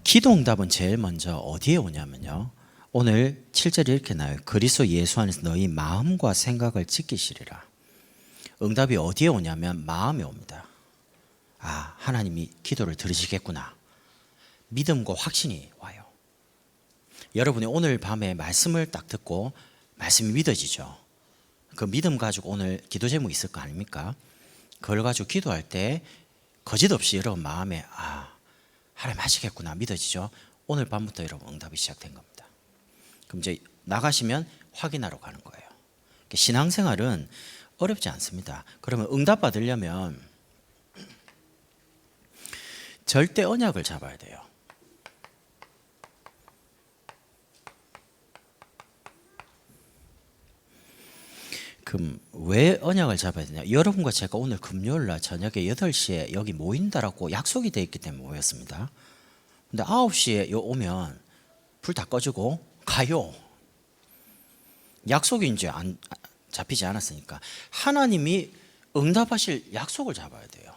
기도응답은 제일 먼저 어디에 오냐면요, 오늘 7절이 이렇게 나와요. 그리스도 예수 안에서 너희 마음과 생각을 지키시리라. 응답이 어디에 오냐면 마음에 옵니다. 아, 하나님이 기도를 들으시겠구나, 믿음과 확신이 와요. 여러분이 오늘 밤에 말씀을 딱 듣고 말씀이 믿어지죠. 그 믿음 가지고 오늘 기도 제목이 있을 거 아닙니까? 그걸 가지고 기도할 때 거짓없이 여러분 마음에 하나님 하시겠구나 믿어지죠. 오늘 밤부터 여러분 응답이 시작된 겁니다. 그럼 이제 나가시면 확인하러 가는 거예요. 신앙생활은 어렵지 않습니다. 그러면 응답 받으려면 절대 언약을 잡아야 돼요. 그럼 왜 언약을 잡아야 되냐? 여러분과 제가 오늘 금요일날 저녁에 8시에 여기 모인다라고 약속이 되어 있기 때문에 모였습니다. 근데 9시에 오면 불 다 꺼지고 가요. 약속이 이제 잡히지 않았으니까 하나님이 응답하실 약속을 잡아야 돼요.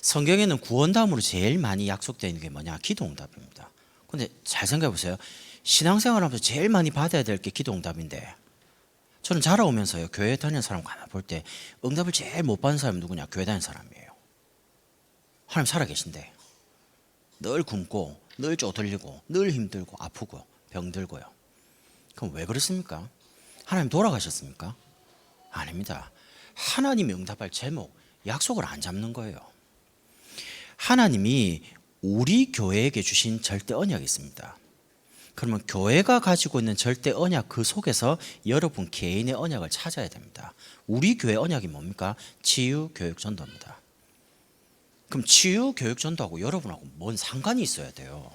성경에는 구원다음으로 제일 많이 약속되어 있는 게 뭐냐? 기도응답입니다. 근데 잘 생각해 보세요. 신앙생활 하면서 제일 많이 받아야 될 게 기도응답인데, 저는 자라오면서요, 교회 다니는 사람 가만 볼 때 응답을 제일 못 받는 사람이 누구냐? 교회 다니는 사람이에요. 하나님 살아계신데 늘 굶고 늘 쪼들리고 늘 힘들고 아프고 병들고요. 그럼 왜 그렇습니까? 하나님 돌아가셨습니까? 아닙니다. 하나님이 응답할 제목, 약속을 안 잡는 거예요. 하나님이 우리 교회에게 주신 절대 언약이 있습니다. 그러면 교회가 가지고 있는 절대 언약, 그 속에서 여러분 개인의 언약을 찾아야 됩니다. 우리 교회 언약이 뭡니까? 치유, 교육, 전도입니다. 그럼 치유, 교육, 전도하고 여러분하고 뭔 상관이 있어야 돼요?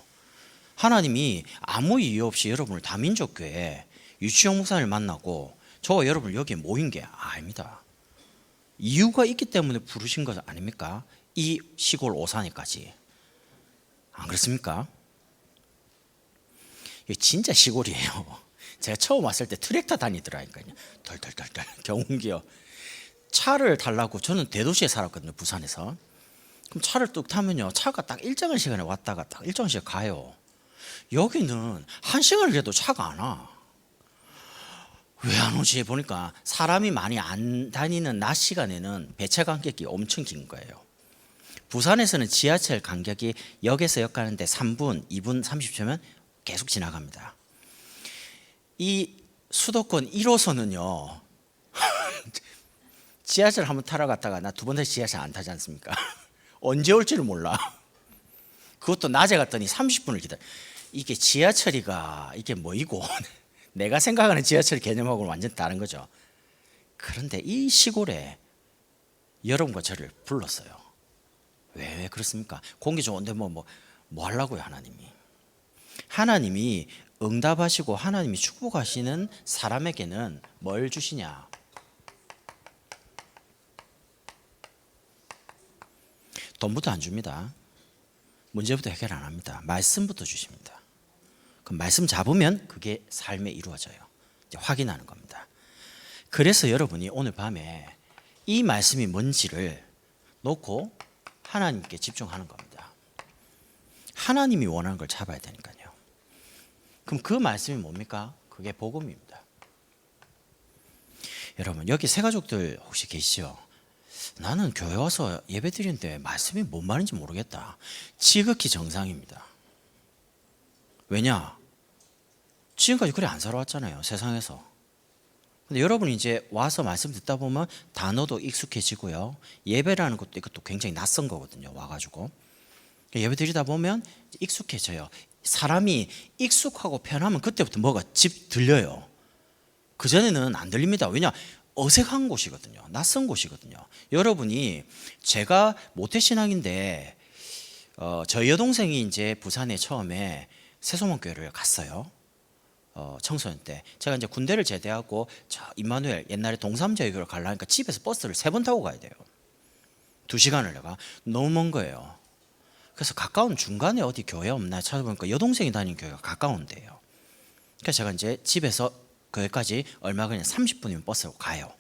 하나님이 아무 이유 없이 여러분을 다민족교회 유치용 목사님을 만나고 저와 여러분을 여기에 모인 게 아닙니다. 이유가 있기 때문에 부르신 것 아닙니까? 이 시골 오산에까지. 안 그렇습니까? 이게 진짜 시골이에요. 제가 처음 왔을 때 트랙터 다니더라니까요. 덜덜덜덜 경운기요. 차를 타려고, 저는 대도시에 살았거든요, 부산에서. 그럼 차를 뚝 타면요, 차가 딱 일정한 시간에 왔다가 딱 일정한 시간에 가요. 여기는 1시간을 해도 차가 안 와. 왜 안 오지 보니까 사람이 많이 안 다니는 낮 시간에는 배차 간격이 엄청 긴 거예요. 부산에서는 지하철 간격이 역에서 역 가는데 3분, 2분 30초면 계속 지나갑니다. 이 수도권 1호선은요 지하철 한번 타러 갔다가 나 두 번 다시 지하철 안 타지 않습니까? 언제 올지를 몰라. 그것도 낮에 갔더니 30분을 기다려. 이게 지하철이가 이게 뭐이고 내가 생각하는 지하철 개념하고는 완전 다른 거죠. 그런데 이 시골에 여러분과 저를 불렀어요. 왜 그렇습니까? 공기 좋은데 뭐 하려고요? 하나님이 응답하시고 하나님이 축복하시는 사람에게는 뭘 주시냐? 돈부터 안 줍니다. 문제부터 해결 안 합니다. 말씀부터 주십니다. 그럼 말씀 잡으면 그게 삶에 이루어져요. 이제 확인하는 겁니다. 그래서 여러분이 오늘 밤에 이 말씀이 뭔지를 놓고 하나님께 집중하는 겁니다. 하나님이 원하는 걸 잡아야 되니까요. 그럼 그 말씀이 뭡니까? 그게 복음입니다. 여러분, 여기 새가족들 혹시 계시죠? 나는 교회 와서 예배 드리는데 말씀이 뭔 말인지 모르겠다. 지극히 정상입니다. 왜냐? 지금까지 그래 안 살아왔잖아요, 세상에서. 근데 여러분이 이제 와서 말씀 듣다 보면 단어도 익숙해지고요, 예배라는 것도 이것도 굉장히 낯선 거거든요. 와가지고 예배 드리다 보면 익숙해져요. 사람이 익숙하고 편하면 그때부터 뭐가 집 들려요. 그전에는 안 들립니다. 왜냐? 어색한 곳이거든요. 낯선 곳이거든요. 여러분이, 제가 모태신앙인데 저희 여동생이 이제 부산에 처음에 새소문교회를 갔어요. 청소년 때. 제가 이제 군대를 제대하고 저 임마누엘 옛날에 동삼제교를 가려니까 집에서 버스를 3번 타고 가야 돼요. 2시간을 내가. 너무 먼 거예요. 그래서 가까운 중간에 어디 교회 없나 찾아보니까 여동생이 다니는 교회가 가까운데요. 그래서 제가 이제 집에서 교회까지 얼마 그냥 30분이면 버스로 가요.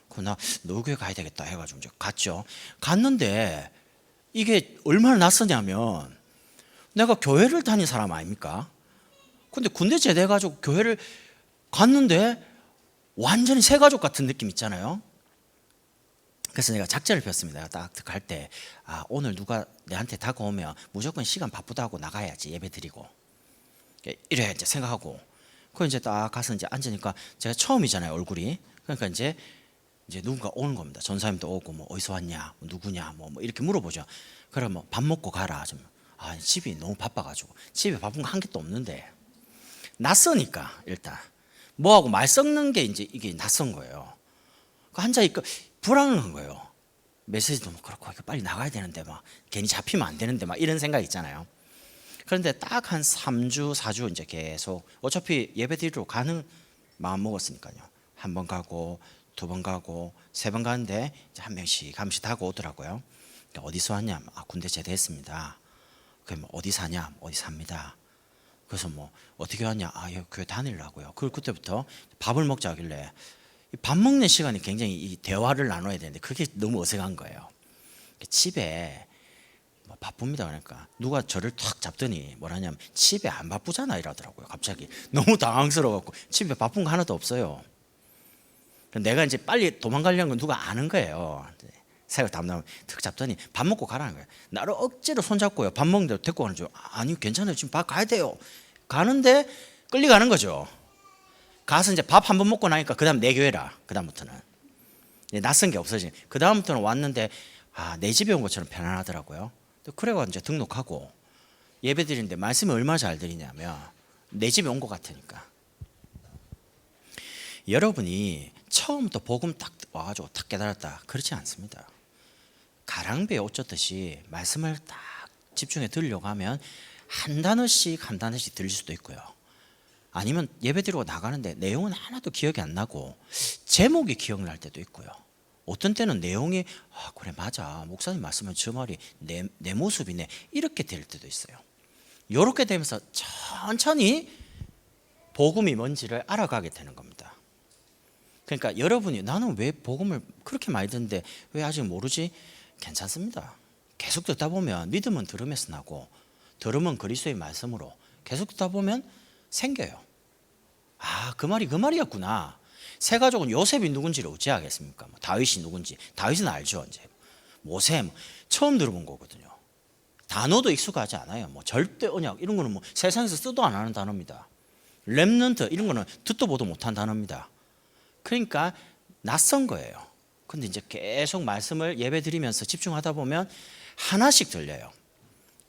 그나 너 교회 가야 되겠다 해가지고 이제 갔죠. 갔는데 이게 얼마나 낯서냐면 내가 교회를 다닌 사람 아닙니까? 근데 군대 제대해가지고 교회를 갔는데 완전히 새 가족 같은 느낌 있잖아요. 그래서 내가 작전을 폈습니다. 딱 갈 때 오늘 누가 내한테 다가오면 무조건 시간 바쁘다고 나가야지, 예배 드리고 이래 이제 생각하고, 그 이제 딱 가서 이제 앉으니까 제가 처음이잖아요, 얼굴이. 그러니까 이제 누군가 오는 겁니다. 전사님도 오고 뭐 어디서 왔냐, 뭐 누구냐, 뭐 이렇게 물어보죠. 그럼 뭐 밥 먹고 가라. 좀 집이 너무 바빠가지고 집에 바쁜 거 한 개도 없는데 낯서니까 일단 뭐하고 말 섞는 게 이제 이게 낯선 거예요. 앉아 있고 불안한 거예요. 메시지도 뭐 그렇고 이거 빨리 나가야 되는데 막 괜히 잡히면 안 되는데 막 이런 생각 있잖아요. 그런데 딱 한 3주 4주 이제 계속 어차피 예배 드리러 가는 마음 먹었으니까요. 한 번 가고 두 번 가고 세 번 가는데 이제 한 명씩 다가오더라고요. 오더라고요. 어디서 왔냐? 군대 제대했습니다. 그럼 어디 사냐? 어디 삽니다. 그래서 뭐 어떻게 왔냐? 여기 교회 다니려고요. 그때부터 밥을 먹자 하길래 밥 먹는 시간이 굉장히 이 대화를 나눠야 되는데 그게 너무 어색한 거예요. 집에 뭐 바쁩니다. 그러니까 누가 저를 탁 잡더니 뭐라냐면 집에 안 바쁘잖아 이러더라고요. 갑자기 너무 당황스러워갖고 집에 바쁜 거 하나도 없어요. 내가 이제 빨리 도망가려는 건 누가 아는 거예요. 새벽 담당 탁 잡더니 밥 먹고 가라는 거예요. 나를 억지로 손잡고요. 밥 먹는 대로 데리고 가는 줄. 아니 괜찮아요. 지금 밥 가야 돼요. 가는데 끌려가는 거죠. 가서 이제 밥 한 번 먹고 나니까 그다음 내 교회라. 그다음부터는 낯선 게 없어지. 그다음부터는 왔는데 내 집에 온 것처럼 편안하더라고요. 그래가 이제 등록하고 예배 드리는데 말씀이 얼마나 잘 드리냐면 내 집에 온 것 같으니까. 여러분이 처음부터 복음 딱 와가지고 딱 깨달았다 그렇지 않습니다. 가랑비에 옷 젖듯이 말씀을 딱 집중해 들으려고 하면 한 단어씩 들릴 수도 있고요. 아니면 예배 드리고 나가는데 내용은 하나도 기억이 안 나고 제목이 기억날 때도 있고요. 어떤 때는 내용이 그래 맞아 목사님 말씀은 저 말이 내 모습이네 이렇게 될 때도 있어요. 이렇게 되면서 천천히 복음이 뭔지를 알아가게 되는 겁니다. 그러니까 여러분이 나는 왜 복음을 그렇게 많이 듣는데 왜 아직 모르지? 괜찮습니다. 계속 듣다 보면 믿음은 들음에서 나고 들음은 그리스도의 말씀으로 계속 듣다 보면 생겨요. 그 말이었구나. 세 가족은 요셉이 누군지를 어찌 알겠습니까? 다윗이 누군지. 다윗은 알죠. 이제 모세 처음 들어본 거거든요. 단어도 익숙하지 않아요. 절대 언약 이런 거는 세상에서 쓰도 안 하는 단어입니다. 렘넌트 이런 거는 듣도 보도 못한 단어입니다. 그러니까 낯선 거예요. 근데 이제 계속 말씀을 예배 드리면서 집중하다 보면 하나씩 들려요.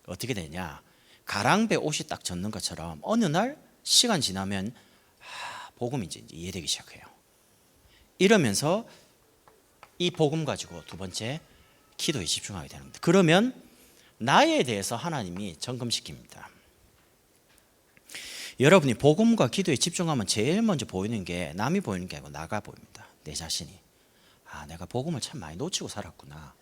어떻게 되냐? 가랑배 옷이 딱 젖는 것처럼 어느 날 시간 지나면 복음이 이제 이해되기 시작해요. 이러면서 이 복음 가지고 두 번째 기도에 집중하게 되는 겁니다. 그러면 나에 대해서 하나님이 점검시킵니다. 여러분이 복음과 기도에 집중하면 제일 먼저 보이는 게 남이 보이는 게 아니고 나가 보입니다. 내 자신이. 내가 복음을 참 많이 놓치고 살았구나.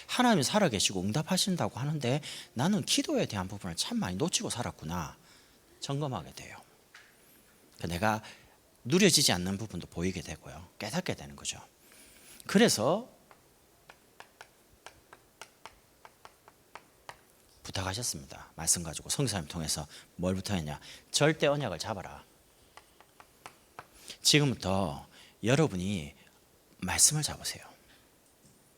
하나님이 살아계시고 응답하신다고 하는데 나는 기도에 대한 부분을 참 많이 놓치고 살았구나. 점검하게 돼요. 내가 누려지지 않는 부분도 보이게 되고요. 깨닫게 되는 거죠. 그래서 부탁하셨습니다. 말씀 가지고 성사님 통해서 뭘 부탁했냐? 절대 언약을 잡아라. 지금부터 여러분이 말씀을 잡으세요.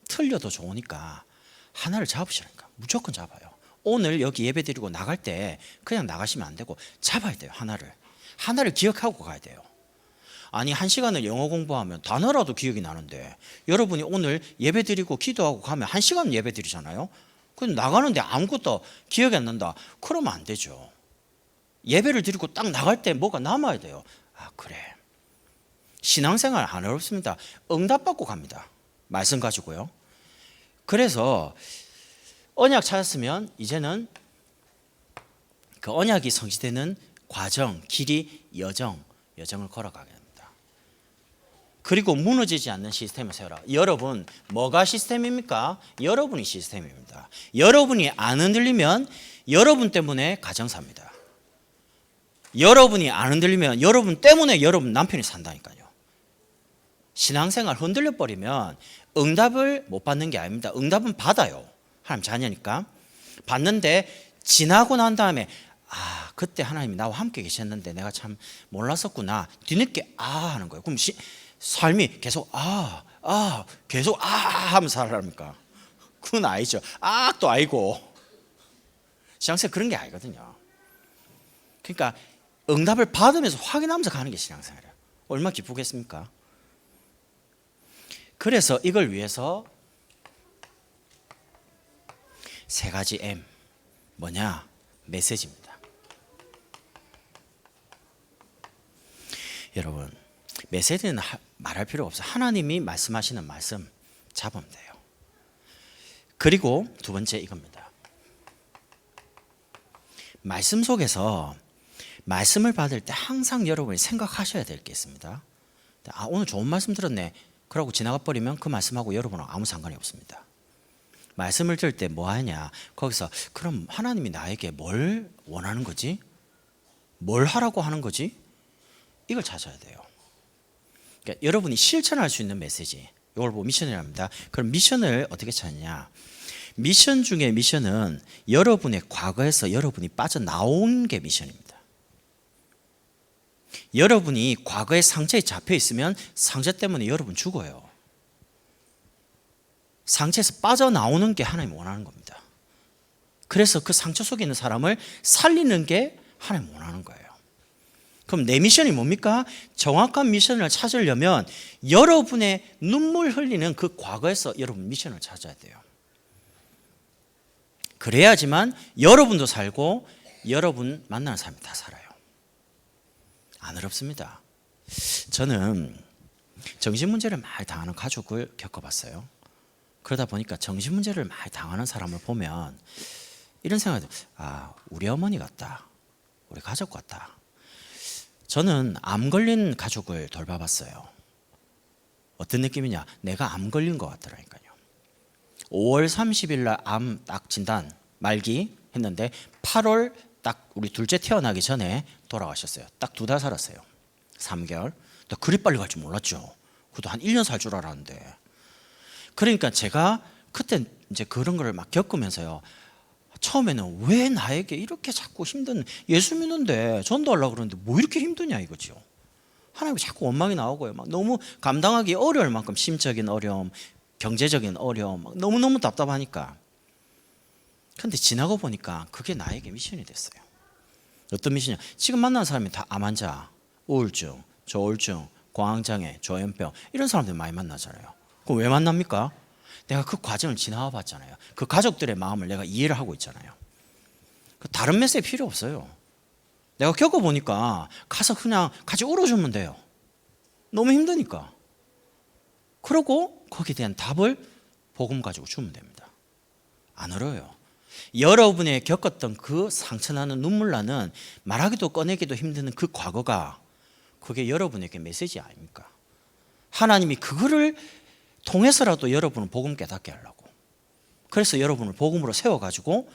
틀려도 좋으니까 하나를 잡으시라니까. 무조건 잡아요. 오늘 여기 예배 드리고 나갈 때 그냥 나가시면 안 되고 잡아야 돼요. 하나를 기억하고 가야 돼요. 아니 1시간을 영어 공부하면 단어라도 기억이 나는데 여러분이 오늘 예배 드리고 기도하고 가면 1시간 예배 드리잖아요. 그럼 나가는데 아무것도 기억이 안 난다. 그러면 안 되죠. 예배를 드리고 딱 나갈 때 뭐가 남아야 돼요. 그래. 신앙생활 안 어렵습니다. 응답받고 갑니다. 말씀 가지고요. 그래서 언약 찾았으면 이제는 그 언약이 성취되는 과정, 길이, 여정을 걸어가게 됩니다. 그리고 무너지지 않는 시스템을 세워라. 여러분, 뭐가 시스템입니까? 여러분이 시스템입니다. 여러분이 안 흔들리면 여러분 때문에 가정 삽니다. 여러분이 안 흔들리면 여러분 때문에 여러분 남편이 산다니까요. 신앙생활 흔들려 버리면 응답을 못 받는 게 아닙니다. 응답은 받아요. 하나님 자녀니까. 받는데 지나고 난 다음에 그때 하나님이 나와 함께 계셨는데 내가 참 몰랐었구나. 뒤늦게 하는 거예요. 그럼 삶이 계속 계속 하면서 살아갑니까? 그건 아니죠. 또 아니고. 신앙생활 그런 게 아니거든요. 그러니까 응답을 받으면서 확인하면서 가는 게 신앙생활이에요. 얼마나 기쁘겠습니까? 그래서 이걸 위해서 3가지 M. 뭐냐? 메시지입니다. 여러분, 메시지는 말할 필요 없어요. 하나님이 말씀하시는 말씀 잡으면 돼요. 그리고 2번째 이겁니다. 말씀 속에서 말씀을 받을 때 항상 여러분이 생각하셔야 될 게 있습니다. 오늘 좋은 말씀 들었네. 그러고 지나가 버리면 그 말씀하고 여러분은 아무 상관이 없습니다. 말씀을 들을 때 뭐 하냐? 거기서 그럼 하나님이 나에게 뭘 원하는 거지? 뭘 하라고 하는 거지? 이걸 찾아야 돼요. 그러니까 여러분이 실천할 수 있는 메시지, 이걸 보고 미션이라고 합니다. 그럼 미션을 어떻게 찾느냐? 미션 중에 미션은 여러분의 과거에서 여러분이 빠져나온 게 미션입니다. 여러분이 과거의 상처에 잡혀 있으면 상처 때문에 여러분 죽어요. 상처에서 빠져나오는 게 하나님 원하는 겁니다. 그래서 그 상처 속에 있는 사람을 살리는 게 하나님 원하는 거예요. 그럼 내 미션이 뭡니까? 정확한 미션을 찾으려면 여러분의 눈물 흘리는 그 과거에서 여러분 미션을 찾아야 돼요. 그래야지만 여러분도 살고 여러분 만나는 사람이 다 살아요. 안 어렵습니다. 저는 정신문제를 많이 당하는 가족을 겪어봤어요. 그러다 보니까 정신문제를 많이 당하는 사람을 보면 이런 생각이 들어요. 우리 어머니 같다. 우리 가족 같다. 저는 암 걸린 가족을 돌봐봤어요. 어떤 느낌이냐? 내가 암 걸린 것 같더라니까요. 5월 30일 날 암 딱 진단 말기 했는데 8월 딱 우리 둘째 태어나기 전에 돌아가셨어요. 딱 2달 살았어요. 3개월. 나 그리 빨리 갈 줄 몰랐죠. 그것도 한 1년 살 줄 알았는데. 그러니까 제가 그때 이제 그런 걸 막 겪으면서요. 처음에는 왜 나에게 이렇게 자꾸 힘든, 예수 믿는데 전도하려고 그러는데 뭐 이렇게 힘드냐 이거죠. 하나님이 자꾸 원망이 나오고요. 막 너무 감당하기 어려울 만큼 심적인 어려움, 경제적인 어려움, 막 너무너무 답답하니까. 근데 지나고 보니까 그게 나에게 미션이 됐어요. 어떤 미션이냐? 지금 만나는 사람이 다 암 환자, 우울증, 저울증, 공황장애, 조현병 이런 사람들 많이 만나잖아요. 그럼 왜 만납니까? 내가 그 과정을 지나와 봤잖아요. 그 가족들의 마음을 내가 이해를 하고 있잖아요. 다른 메시지 필요 없어요. 내가 겪어보니까 가서 그냥 같이 울어주면 돼요. 너무 힘드니까. 그러고 거기에 대한 답을 복음 가지고 주면 됩니다. 안 어려워요. 여러분의 겪었던 그 상처나는 눈물나는 말하기도 꺼내기도 힘든 그 과거가 그게 여러분에게 메시지 아닙니까? 하나님이 그거를 통해서라도 여러분을 복음 깨닫게 하려고. 그래서 여러분을 복음으로 세워가지고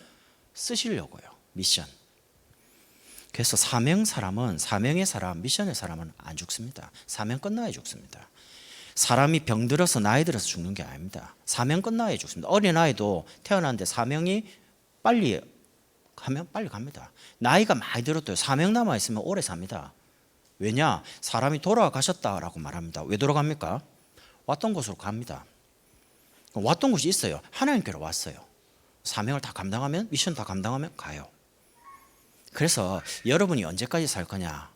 쓰시려고요. 미션. 그래서 사명의 사람, 미션의 사람은 안 죽습니다. 사명 끝나야 죽습니다. 사람이 병들어서 나이 들어서 죽는 게 아닙니다. 사명 끝나야 죽습니다. 어린아이도 태어났는데 사명이 빨리 가면 빨리 갑니다. 나이가 많이 들어도 사명 남아있으면 오래 삽니다. 왜냐? 사람이 돌아가셨다라고 말합니다. 왜 돌아갑니까? 왔던 곳으로 갑니다. 왔던 곳이 있어요. 하나님께로 왔어요. 사명을 다 감당하면, 미션 다 감당하면 가요. 그래서 여러분이 언제까지 살 거냐?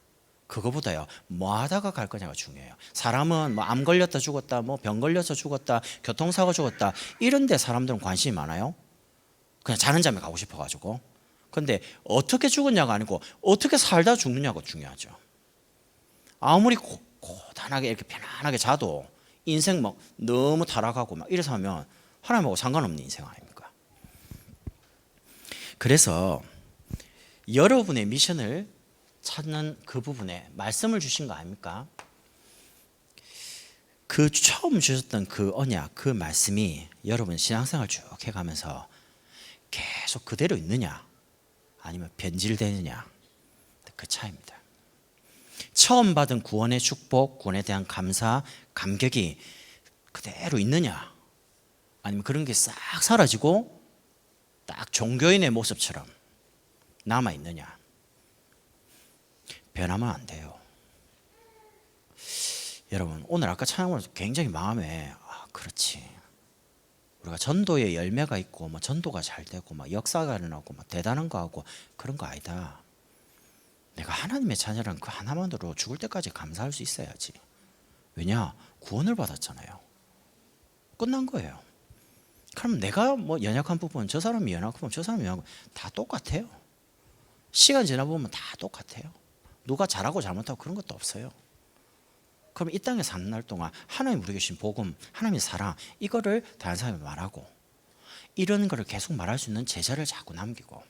그거보다요, 뭐 하다가 갈 거냐가 중요해요. 사람은 뭐 암 걸렸다 죽었다, 뭐 병 걸려서 죽었다, 교통사고 죽었다, 이런 데 사람들은 관심이 많아요. 그냥 자는 잠에 가고 싶어가지고. 근데 어떻게 죽었냐가 아니고 어떻게 살다 죽느냐가 중요하죠. 아무리 고단하게 이렇게 편안하게 자도 인생 막 너무 타락하고 막 이래서 하면 하나님하고 상관없는 인생 아닙니까? 그래서 여러분의 미션을 찾는 그 부분에 말씀을 주신 거 아닙니까? 그 처음 주셨던 그 언약, 그 말씀이 여러분 신앙생활 쭉 해가면서 계속 그대로 있느냐 아니면 변질되느냐, 그 차이입니다. 처음 받은 구원의 축복, 구원에 대한 감사, 감격이 그대로 있느냐 아니면 그런 게 싹 사라지고 딱 종교인의 모습처럼 남아있느냐? 변하면 안 돼요. 여러분, 오늘 아까 찬양을 굉장히 마음에 그렇지, 우리가 전도의 열매가 있고 뭐 전도가 잘 되고 막 역사가 일어나고 막 대단한 거 하고 그런 거 아니다. 내가 하나님의 자녀라는 그 하나만으로 죽을 때까지 감사할 수 있어야지. 왜냐? 구원을 받았잖아요. 끝난 거예요. 그럼 내가 뭐 연약한 부분, 저 사람이 연약한 부분, 저 사람이 연약한 부분 다 똑같아요. 시간 지나보면 다 똑같아요. 누가 잘하고 잘못하고 그런 것도 없어요. 그럼 이 땅에 사는 날 동안 하나님 우리에게 주신 복음, 하나님의 사랑, 이거를 다른 사람에게 말하고, 이런 거를 계속 말할 수 있는 제자를 자꾸 남기고,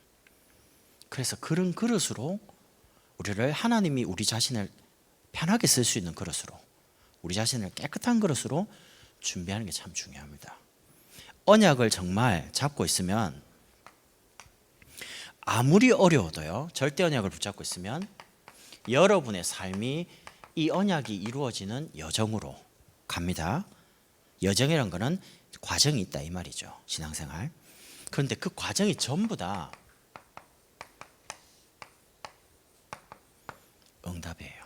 그래서 그런 그릇으로 우리를, 하나님이 우리 자신을 편하게 쓸 수 있는 그릇으로, 우리 자신을 깨끗한 그릇으로 준비하는 게 참 중요합니다. 언약을 정말 잡고 있으면 아무리 어려워도요, 절대 언약을 붙잡고 있으면 여러분의 삶이 이 언약이 이루어지는 여정으로 갑니다. 여정이란 거는 과정이 있다 이 말이죠, 신앙생활. 그런데 그 과정이 전부 다 응답이에요.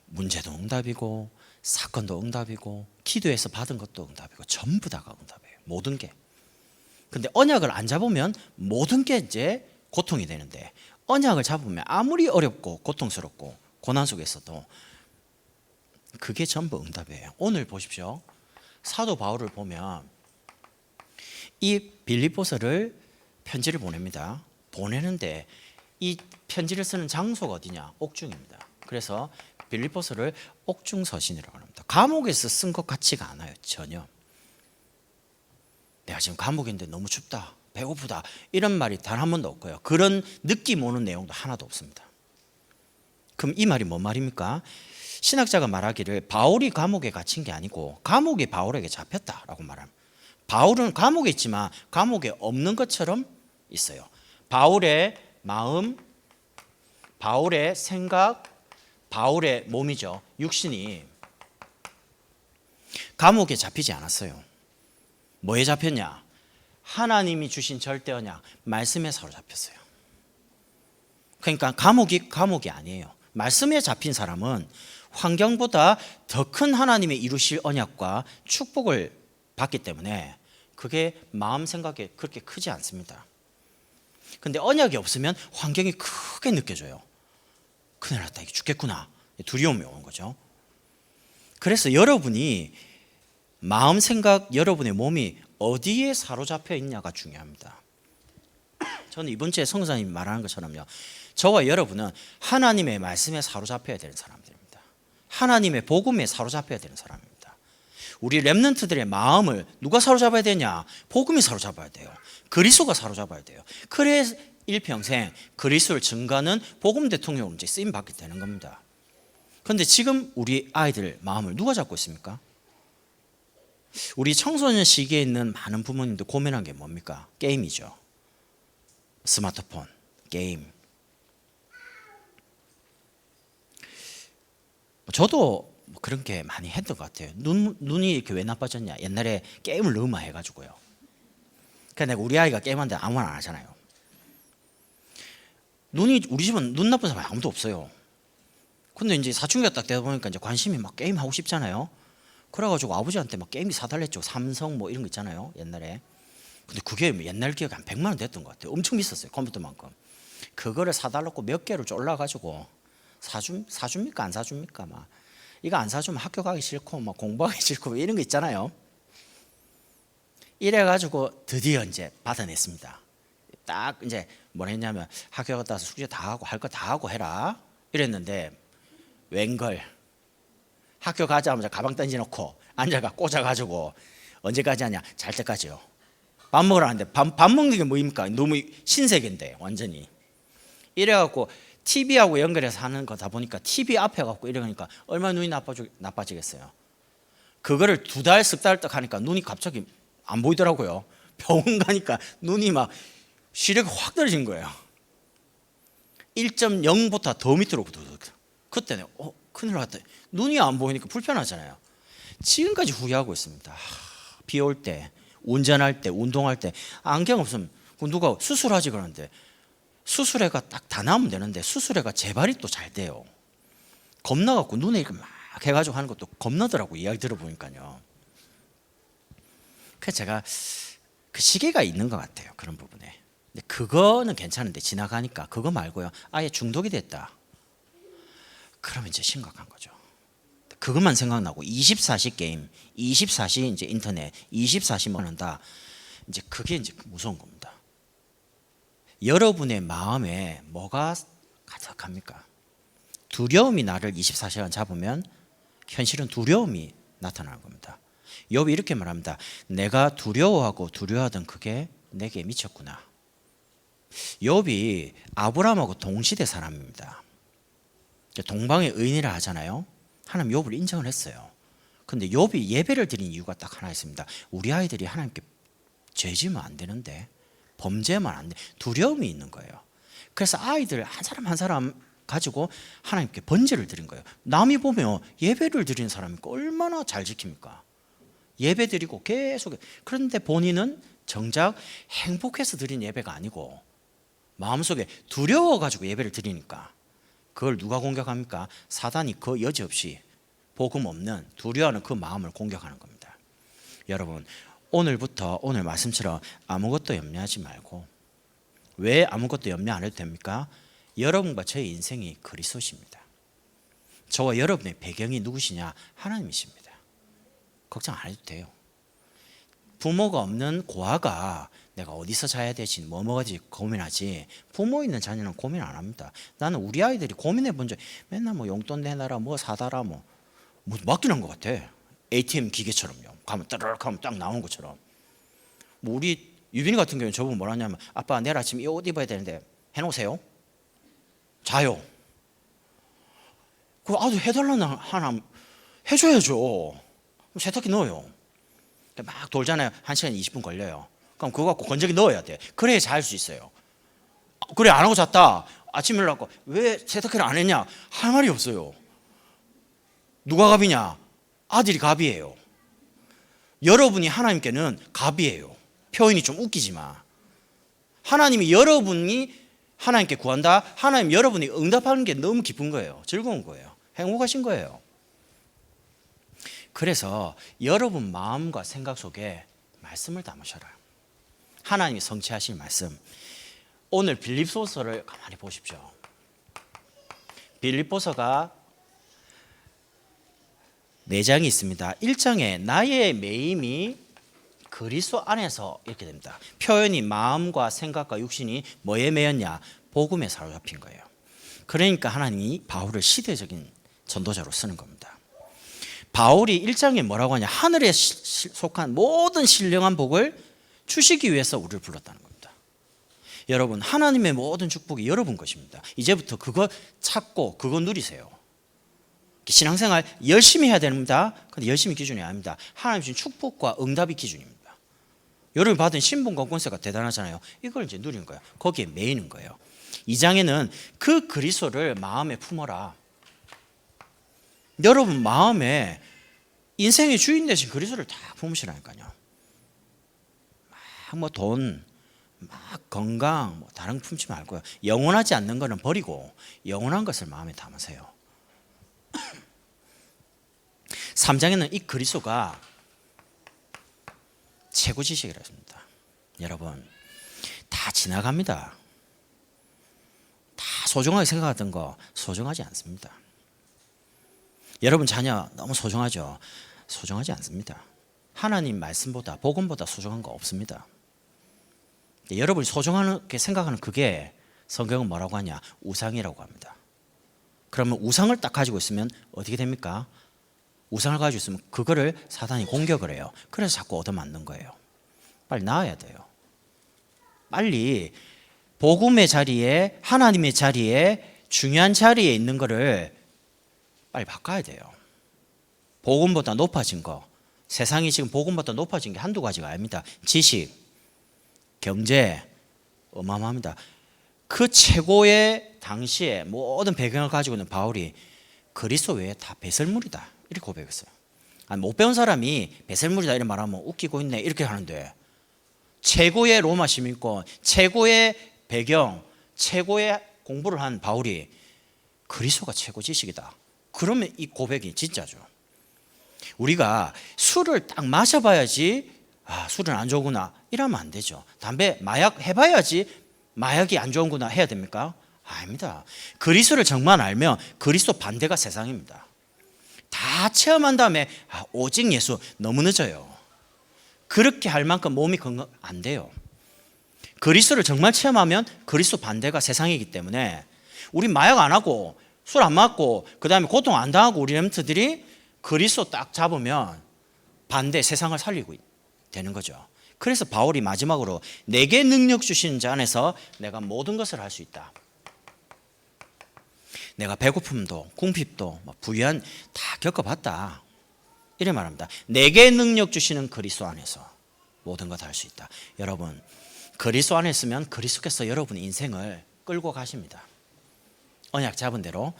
문제도 응답이고, 사건도 응답이고, 기도해서 받은 것도 응답이고, 전부 다가 응답이에요, 모든 게. 근데 언약을 안 잡으면 모든 게 이제 고통이 되는데, 언약을 잡으면 아무리 어렵고 고통스럽고 고난 속에 있어도 그게 전부 응답이에요. 오늘 보십시오. 사도 바울을 보면 이 빌립보서를 편지를 보냅니다. 보내는데 이 편지를 쓰는 장소가 어디냐? 옥중입니다. 그래서 빌립보서를 옥중서신이라고 합니다. 감옥에서 쓴 것 같지가 않아요, 전혀. 내가 지금 감옥인데 너무 춥다, 배고프다, 이런 말이 단 한 번도 없고요. 그런 느낌 오는 내용도 하나도 없습니다. 그럼 이 말이 뭔 말입니까? 신학자가 말하기를 바울이 감옥에 갇힌 게 아니고 감옥이 바울에게 잡혔다라고 말합니다. 바울은 감옥에 있지만 감옥에 없는 것처럼 있어요. 바울의 마음, 바울의 생각, 바울의 몸이죠, 육신이 감옥에 잡히지 않았어요. 뭐에 잡혔냐? 하나님이 주신 절대 언약, 말씀에 사로잡혔어요. 그러니까 감옥이 아니에요. 말씀에 잡힌 사람은 환경보다 더 큰 하나님의 이루실 언약과 축복을 받기 때문에 그게 마음 생각에 그렇게 크지 않습니다. 근데 언약이 없으면 환경이 크게 느껴져요. 큰일 났다, 이게 죽겠구나, 두려움이 오는 거죠. 그래서 여러분이 마음 생각, 여러분의 몸이 어디에 사로잡혀 있냐가 중요합니다. 저는 이번 주에 성사님이 말하는 것처럼요, 저와 여러분은 하나님의 말씀에 사로잡혀야 되는 사람들입니다. 하나님의 복음에 사로잡혀야 되는 사람입니다. 우리 렘넌트들의 마음을 누가 사로잡아야 되냐? 복음이 사로잡아야 돼요. 그리스도가 사로잡아야 돼요. 그래 일평생 그리스도를 증거하는 복음 대통령으로 이제 쓰임 받게 되는 겁니다. 그런데 지금 우리 아이들 마음을 누가 잡고 있습니까? 우리 청소년 시기에 있는 많은 부모님들 고민한 게 뭡니까? 게임이죠. 스마트폰, 게임. 저도 그런 게 많이 했던 것 같아요. 눈이 이렇게 왜 나빠졌냐? 옛날에 게임을 너무 많이 해가지고요. 그러니까 내가 우리 아이가 게임하는데 아무나 안 하잖아요. 우리 집은 눈 나쁜 사람이 아무도 없어요. 근데 이제 사춘기가 딱 되다 보니까 이제 관심이 막 게임 하고 싶잖아요. 그래가지고 아버지한테 막 게임기 사달랬죠. 삼성 뭐 이런 거 있잖아요, 옛날에. 근데 그게 옛날 기억에 한 100만 원 됐던 것 같아요. 엄청 비쌌어요, 컴퓨터만큼. 그거를 사달라고 몇 개를 졸라가지고 사줍니까 안 사줍니까? 막 이거 안 사주면 학교 가기 싫고 막 공부하기 싫고 이런 거 있잖아요. 이래가지고 드디어 이제 받아냈습니다. 딱 이제 뭘 했냐면 학교 갔다 와서 숙제 다 하고 할 거 다 하고 해라 이랬는데, 웬걸 학교 가자마자 가방 던져놓고 앉아가 꽂아가지고 언제까지 하냐? 잘 때까지요. 밥 먹으러 하는데 밥 먹는 게 뭐입니까? 너무 신세계인데 완전히. 이래갖고 TV하고 연결해서 하는 거다 보니까 TV 앞에 갖고 이러니까 얼마나 눈이 나빠지겠어요. 그거를 2달, 석 달 딱 하니까 눈이 갑자기 안 보이더라고요. 병원 가니까 눈이 막 시력이 확 떨어진 거예요. 1.0보다 더 밑으로. 그때는 큰일 났다. 눈이 안 보이니까 불편하잖아요. 지금까지 후회하고 있습니다. 비 올 때, 운전할 때, 운동할 때 안경 없으면 누가 수술하지 그러는데 수수료가 딱 다 나오면 되는데 수수료가 재발이 또 잘 돼요. 겁나갖고 눈에 이렇게 막 해가지고 하는 것도 겁나더라고, 이야기 들어보니까요. 그래서 제가 그 시계가 있는 것 같아요, 그런 부분에. 근데 그거는 괜찮은데 지나가니까 그거 말고요, 아예 중독이 됐다, 그러면 이제 심각한 거죠. 그것만 생각나고 24시 게임, 24시 이제 인터넷, 24시만 한다, 이제 그게 이제 무서운 겁니다. 여러분의 마음에 뭐가 가득합니까? 두려움이 나를 24시간 잡으면 현실은 두려움이 나타나는 겁니다. 욥이 이렇게 말합니다. 내가 두려워하고 두려워하던 그게 내게 미쳤구나. 욥이 아브라함하고 동시대 사람입니다. 동방의 의인이라 하잖아요. 하나님 욥을 인정을 했어요. 근데 욥이 예배를 드린 이유가 딱 하나 있습니다. 우리 아이들이 하나님께 죄지면 안 되는데, 범죄만 안 돼, 두려움이 있는 거예요. 그래서 아이들 한 사람 한 사람 가지고 하나님께 번제를 드린 거예요. 남이 보면 예배를 드리는 사람이 얼마나 잘 지킵니까? 예배 드리고 계속. 그런데 본인은 정작 행복해서 드린 예배가 아니고 마음속에 두려워가지고 예배를 드리니까 그걸 누가 공격합니까? 사단이 그 여지없이 복음 없는 두려워하는 그 마음을 공격하는 겁니다. 여러분, 오늘부터 오늘 말씀처럼 아무것도 염려하지 말고. 왜 아무것도 염려 안 해도 됩니까? 여러분과 저의 인생이 그리스도십니다. 저와 여러분의 배경이 누구시냐? 하나님이십니다. 걱정 안 해도 돼요. 부모가 없는 고아가 내가 어디서 자야 되지, 뭐 먹어야지 고민하지, 부모 있는 자녀는 고민 안 합니다. 나는 우리 아이들이 고민해 본 적, 맨날 뭐 용돈 내놔라, 뭐 사다라, 뭐 맡기는 것 같아. ATM 기계처럼요. 가면 따르륵 하면 딱 나오는 것처럼. 뭐 우리 유빈이 같은 경우는 저보고 뭐라 하냐면, 아빠 내일 아침 이 옷 입어야 되는데 해놓으세요. 자요. 그 아주 해달라는 하나 해줘야죠. 세탁기 넣어요. 막 돌잖아요. 1시간 20분 걸려요. 그럼 그거 갖고 건조기 넣어야 돼. 그래야 잘 수 있어요. 그래 안 하고 잤다. 아침에 일어나고 왜 세탁기를 안 했냐? 할 말이 없어요. 누가 갑이냐? 아들이 갑이에요. 여러분이 하나님께는 갑이에요. 표현이 좀 웃기지만 하나님이 여러분이 하나님께 구한다, 하나님 여러분이 응답하는 게 너무 기쁜 거예요. 즐거운 거예요. 행복하신 거예요. 그래서 여러분 마음과 생각 속에 말씀을 담으셔라. 하나님이 성취하실 말씀. 오늘 빌립보서를 가만히 보십시오. 빌립보서가 4장이 있습니다. 1장에 나의 매임이 그리스도 안에서 이렇게 됩니다. 표현이 마음과 생각과 육신이 뭐에 매였냐? 복음에 사로잡힌 거예요. 그러니까 하나님이 바울을 시대적인 전도자로 쓰는 겁니다. 바울이 1장에 뭐라고 하냐? 하늘에 속한 모든 신령한 복을 주시기 위해서 우리를 불렀다는 겁니다. 여러분, 하나님의 모든 축복이 여러분 것입니다. 이제부터 그거 찾고 그거 누리세요. 신앙생활 열심히 해야 됩니다. 근데 열심히 기준이 아닙니다. 하나님 주신 축복과 응답이 기준입니다. 여러분이 받은 신분 건권세가 대단하잖아요. 이걸 이제 누리는 거예요. 거기에 매이는 거예요. 2장에는 그 그리스도를 마음에 품어라. 여러분 마음에 인생의 주인 되신 그리스도를 다 품으시라니까요. 막 뭐 돈, 막 건강, 뭐 다른 거 품지 말고요. 영원하지 않는 거는 버리고 영원한 것을 마음에 담으세요. 3장에는 이 그리스도가 최고 지식이라 했습니다. 여러분, 다 지나갑니다. 다 소중하게 생각하던 거 소중하지 않습니다. 여러분 자녀 너무 소중하죠? 소중하지 않습니다. 하나님 말씀보다 복음보다 소중한 거 없습니다. 여러분이 소중하게 생각하는 그게 성경은 뭐라고 하냐? 우상이라고 합니다. 그러면 우상을 딱 가지고 있으면 어떻게 됩니까? 우상을 가지고 있으면 그거를 사단이 공격을 해요. 그래서 자꾸 얻어맞는 거예요. 빨리 나아야 돼요. 빨리 복음의 자리에, 하나님의 자리에, 중요한 자리에 있는 거를 빨리 바꿔야 돼요. 복음보다 높아진 거, 세상이 지금 복음보다 높아진 게 한두 가지가 아닙니다. 지식, 경제, 어마어마합니다. 그 최고의 당시에 모든 배경을 가지고 있는 바울이 그리스도 외에 다 배설물이다 이렇게 고백했어요. 아니, 못 배운 사람이 배설물이다 이런 말하면 웃기고 있네 이렇게 하는데, 최고의 로마 시민권, 최고의 배경, 최고의 공부를 한 바울이 그리스도가 최고 지식이다. 그러면 이 고백이 진짜죠. 우리가 술을 딱 마셔봐야지 술은 안 좋구나 이러면 안 되죠. 담배, 마약 해봐야지 마약이 안 좋은구나 해야 됩니까? 아닙니다. 그리스도를 정말 알면 그리스도 반대가 세상입니다. 다 체험한 다음에 오직 예수 너무 늦어요. 그렇게 할 만큼 몸이 건강 안 돼요. 그리스도를 정말 체험하면 그리스도 반대가 세상이기 때문에 우리 마약 안 하고 술 안 맞고 그 다음에 고통 안 당하고 우리 렘트들이 그리스도 딱 잡으면 반대 세상을 살리고 되는 거죠. 그래서 바울이 마지막으로 내게 능력 주시는 자 안에서 내가 모든 것을 할 수 있다. 내가 배고픔도 궁핍도 부유한 다 겪어봤다. 이래 말합니다. 내게 능력 주시는 그리스도 안에서 모든 것 할 수 있다. 여러분 그리스도 안에 있으면 그리스도께서 여러분의 인생을 끌고 가십니다. 언약 잡은 대로.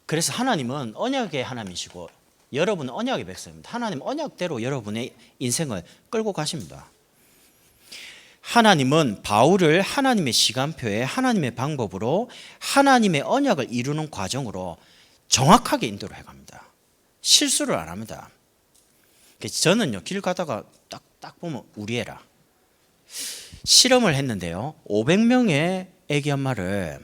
그래서 하나님은 언약의 하나님이시고 여러분은 언약의 백성입니다. 하나님 언약대로 여러분의 인생을 끌고 가십니다. 하나님은 바울을 하나님의 시간표에 하나님의 방법으로 하나님의 언약을 이루는 과정으로 정확하게 인도를 해갑니다. 실수를 안 합니다. 저는요 길 가다가 딱 보면 우리 애라 실험을 했는데요. 500명의 애기 엄마를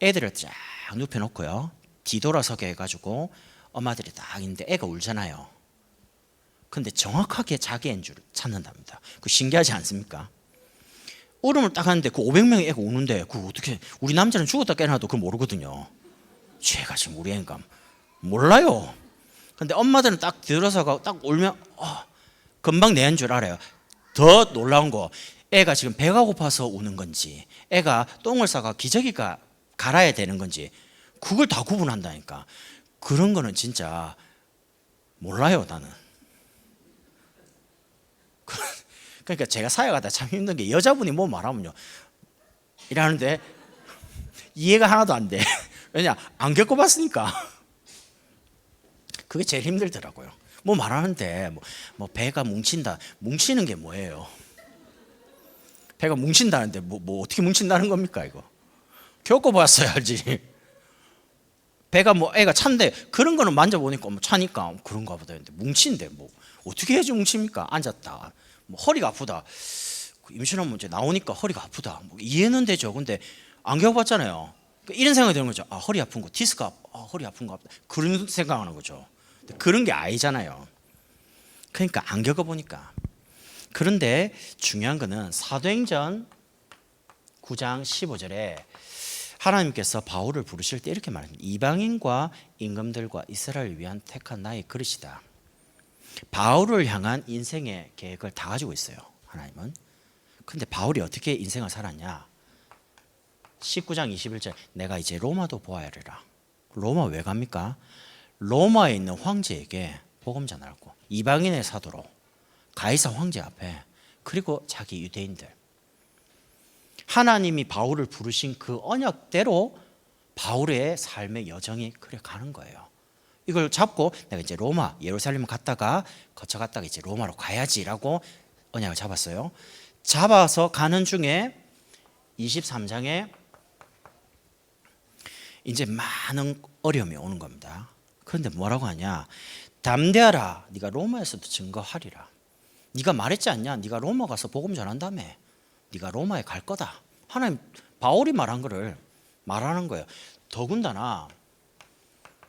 애들을 쫙 눕혀놓고요. 뒤돌아서게 해가지고 엄마들이 딱 있는데 애가 울잖아요. 근데 정확하게 자기 애인 줄 찾는답니다. 그 신기하지 않습니까? 울음을 딱 하는데 그 500명의 애가 우는데 그거 어떻게 우리 남자는 죽었다 깨어나도 그걸 모르거든요. 쟤가 지금 우리 애인가 몰라요. 근데 엄마들은 딱 뒤돌아서고 딱 울면 금방 내 애인 줄 알아요. 더 놀라운 거 애가 지금 배가 고파서 우는 건지 애가 똥을 싸가 기저귀가 갈아야 되는 건지 그걸 다 구분한다니까. 그런 거는 진짜 몰라요 나는. 그러니까 제가 사회가다 참 힘든 게 여자분이 뭐 말하면요 이러는데 이해가 하나도 안 돼. 왜냐 안 겪어봤으니까. 그게 제일 힘들더라고요. 뭐 말하는데 뭐 배가 뭉친다. 뭉치는 게 뭐예요? 배가 뭉친다는데 뭐 어떻게 뭉친다는 겁니까 이거? 겪어봤어야 알지. 배가 애가 찬데 그런 거는 만져보니까 차니까 그런가 보다 했는데 뭉친데 어떻게 해야지 뭉칩니까? 앉았다 허리가 아프다. 임신한 문제 나오니까 허리가 아프다. 이해는 되죠. 근데 안 겪어봤잖아요. 그러니까 이런 생각이 드는 거죠. 허리 아픈 거 디스크 허리 아픈 거 그런 생각하는 거죠. 그런 게 아니잖아요. 그러니까 안 겪어보니까. 그런데 중요한 거는 사도행전 9장 15절에 하나님께서 바울을 부르실 때 이렇게 말합니다. 이방인과 임금들과 이스라엘을 위한 택한 나의 그릇이다. 바울을 향한 인생의 계획을 다 가지고 있어요. 하나님은. 근데 바울이 어떻게 인생을 살았냐? 19장 21절 내가 이제 로마도 보아야 하리라. 로마 왜 갑니까? 로마에 있는 황제에게 복음 전하고 이방인의 사도로 가이사 황제 앞에 그리고 자기 유대인들 하나님이 바울을 부르신 그 언약대로 바울의 삶의 여정이 그래 가는 거예요. 이걸 잡고 내가 이제 로마 예루살렘 갔다가 거쳐갔다가 이제 로마로 가야지라고 언약을 잡았어요. 잡아서 가는 중에 23장에 이제 많은 어려움이 오는 겁니다. 그런데 뭐라고 하냐? 담대하라. 네가 로마에서도 증거하리라. 네가 말했지 않냐? 네가 로마 가서 복음 전한다며. 네가 로마에 갈 거다. 하나님 바울이 말한 거를 말하는 거예요. 더군다나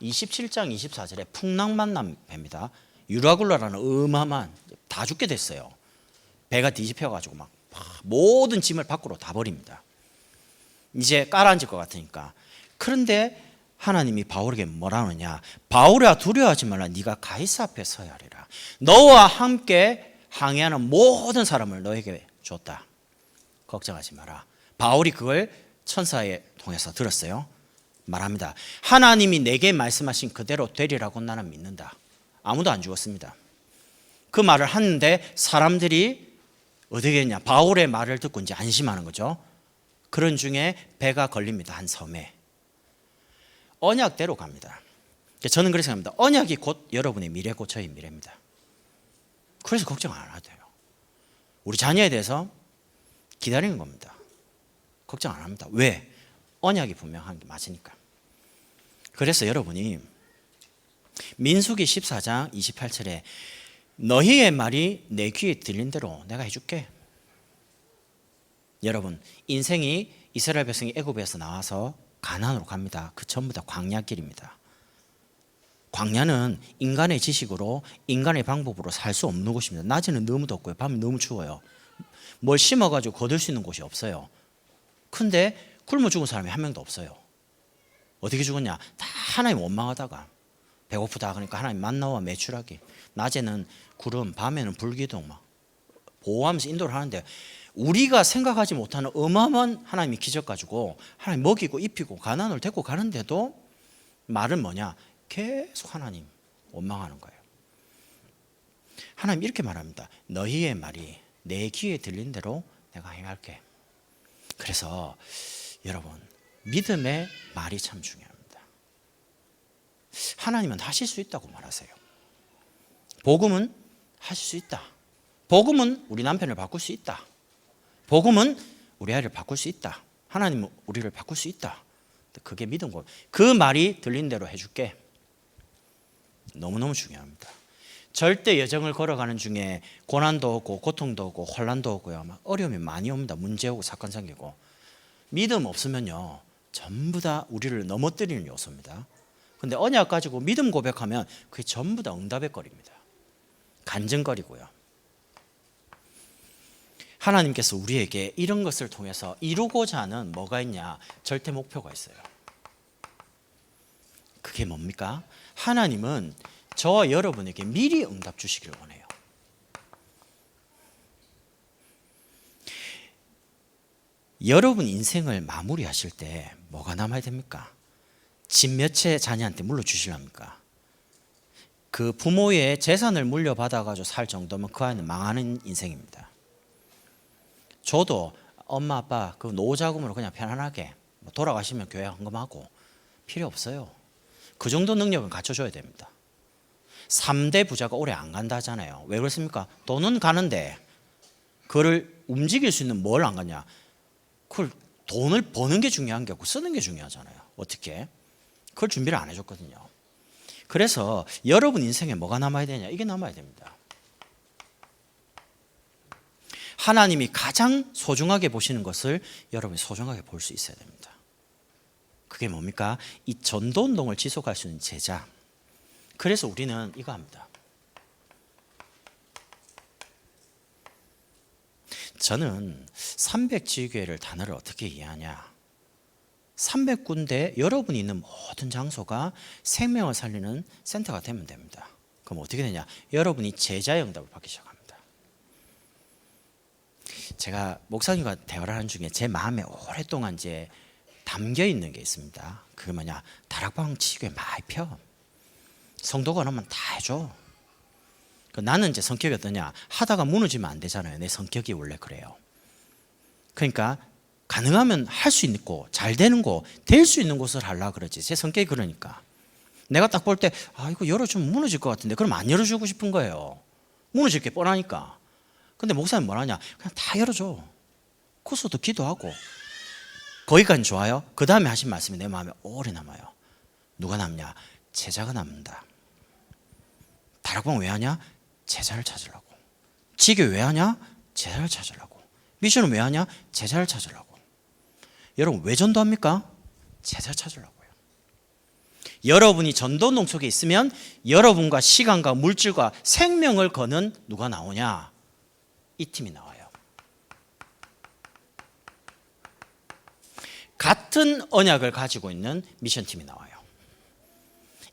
27장 24절에 풍랑 만난 배입니다. 유라굴라라는 어마어마한 다 죽게 됐어요. 배가 뒤집혀가지고 막 모든 짐을 밖으로 다 버립니다. 이제 깔아앉을 것 같으니까. 그런데 하나님이 바울에게 뭐라 하느냐? 바울아 두려워하지 말라. 네가 가이사 앞에 서야 하리라. 너와 함께 항해하는 모든 사람을 너에게 줬다. 걱정하지 마라. 바울이 그걸 천사에 통해서 들었어요. 말합니다. 하나님이 내게 말씀하신 그대로 되리라고 나는 믿는다. 아무도 안 죽었습니다. 그 말을 하는데 사람들이 어떻게 했냐? 바울의 말을 듣고 이제 안심하는 거죠. 그런 중에 배가 걸립니다. 한 섬에. 언약대로 갑니다. 저는 그렇게 생각합니다. 언약이 곧 여러분의 미래고 저의 미래입니다. 그래서 걱정 안 해도 돼요. 우리 자녀에 대해서 기다리는 겁니다. 걱정 안 합니다. 왜? 언약이 분명한 게 맞으니까. 그래서 여러분이 민수기 14장 28절에 너희의 말이 내 귀에 들린 대로 내가 해줄게. 여러분, 인생이 이스라엘 백성이 애굽에서 나와서 가나안으로 갑니다. 그 전부 다 광야길입니다. 광야는 인간의 지식으로 인간의 방법으로 살 수 없는 곳입니다. 낮에는 너무 덥고요, 밤에 너무 추워요. 뭘 심어가지고 거둘 수 있는 곳이 없어요. 근데 굶어 죽은 사람이 한 명도 없어요. 어떻게 죽었냐? 다 하나님 원망하다가 배고프다 그러니까 하나님 만나와 메추라기. 낮에는 구름, 밤에는 불기둥 막 보호하면서 인도를 하는데 우리가 생각하지 못하는 어마어마한 하나님이 기적 가지고 하나님 먹이고 입히고 가나안을 데리고 가는데도 말은 뭐냐? 계속 하나님 원망하는 거예요. 하나님 이렇게 말합니다. 너희의 말이 내 귀에 들린 대로 내가 행할게. 그래서 여러분, 믿음의 말이 참 중요합니다. 하나님은 하실 수 있다고 말하세요. 복음은 하실 수 있다. 복음은 우리 남편을 바꿀 수 있다. 복음은 우리 아이를 바꿀 수 있다. 하나님은 우리를 바꿀 수 있다. 그게 믿음고 그 말이 들린 대로 해줄게. 너무너무 중요합니다. 절대 여정을 걸어가는 중에 고난도 오고 고통도 오고 혼란도 오고요. 막 어려움이 많이 옵니다. 문제 오고 사건 생기고. 믿음 없으면요, 전부 다 우리를 넘어뜨리는 요소입니다. 근데 언약 가지고 믿음 고백하면 그게 전부 다 응답의 거리입니다. 간증거리고요. 하나님께서 우리에게 이런 것을 통해서 이루고자 하는 뭐가 있냐? 절대 목표가 있어요. 그게 뭡니까? 하나님은 저와 여러분에게 미리 응답 주시기를 원해요. 여러분 인생을 마무리하실 때 뭐가 남아야 됩니까? 집 몇 채 자녀한테 물려주시랍니까? 그 부모의 재산을 물려받아가지고 살 정도면 그 안에 망하는 인생입니다. 저도 엄마 아빠 그 노후자금으로 그냥 편안하게 돌아가시면 교회 헌금하고 필요 없어요. 그 정도 능력은 갖춰줘야 됩니다. 3대 부자가 오래 안 간다 하잖아요. 왜 그렇습니까? 돈은 가는데 그걸 움직일 수 있는 뭘 안 가냐? 그걸 돈을 버는 게 중요한 게 없고 쓰는 게 중요하잖아요. 어떻게? 그걸 준비를 안 해줬거든요. 그래서 여러분 인생에 뭐가 남아야 되냐? 이게 남아야 됩니다. 하나님이 가장 소중하게 보시는 것을 여러분이 소중하게 볼 수 있어야 됩니다. 그게 뭡니까? 이 전도운동을 지속할 수 있는 제자. 그래서 우리는 이거 합니다. 저는 300지교회를 단어를 어떻게 이해하냐? 300군데 여러분이 있는 모든 장소가 생명을 살리는 센터가 되면 됩니다. 그럼 어떻게 되냐? 여러분이 제자의 응답을 받기 시작합니다. 제가 목사님과 대화를 하는 중에 제 마음에 오랫동안 이제 담겨 있는 게 있습니다. 그게 뭐냐? 다락방 지교회 많이 펴. 성도가 오면 다 해줘. 나는 이제 성격이 어떠냐? 하다가 무너지면 안 되잖아요. 내 성격이 원래 그래요. 그러니까 가능하면 할 수 있고 잘 되는 곳, 될 수 있는 곳을 하려고 그러지. 제 성격이 그러니까. 내가 딱 볼 때 이거 열어주면 무너질 것 같은데 그럼 안 열어주고 싶은 거예요. 무너질 게 뻔하니까. 근데 목사님 뭐라냐? 그냥 다 열어줘. 코스도 기도하고. 거기까지는 좋아요. 그 다음에 하신 말씀이 내 마음에 오래 남아요. 누가 남냐? 제자가 남는다. 다락방 왜 하냐? 제자를 찾으려고. 지교 왜 하냐? 제자를 찾으려고. 미션은 왜 하냐? 제자를 찾으려고. 여러분 왜 전도합니까? 제자 찾으려고요. 여러분이 전도운동 속에 있으면 여러분과 시간과 물질과 생명을 거는 누가 나오냐? 이 팀이 나와요. 같은 언약을 가지고 있는 미션팀이 나와요.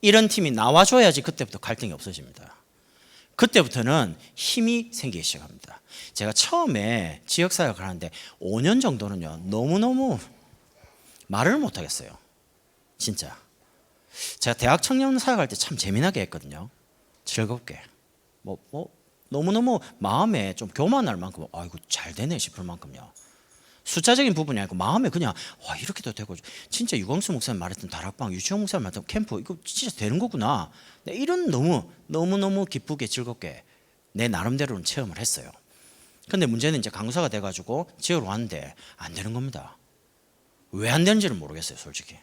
이런 팀이 나와줘야지 그때부터 갈등이 없어집니다. 그때부터는 힘이 생기기 시작합니다. 제가 처음에 지역사역을 하는데 5년 정도는요, 너무너무 말을 못하겠어요. 진짜. 제가 대학 청년 사역할 때 참 재미나게 했거든요. 즐겁게. 너무너무 마음에 좀 교만할 만큼 이거 잘 되네 싶을 만큼요. 숫자적인 부분이 아니고 마음에 그냥 이렇게도 되고 진짜 유광수 목사님 말했던 다락방, 유치원 목사님 말했던 캠프 이거 진짜 되는 거구나. 이런 너무너무 기쁘게 즐겁게 내 나름대로는 체험을 했어요. 근데 문제는 이제 강사가 돼가지고 지역으로 왔는데 안 되는 겁니다. 왜 안 되는지는 모르겠어요, 솔직히.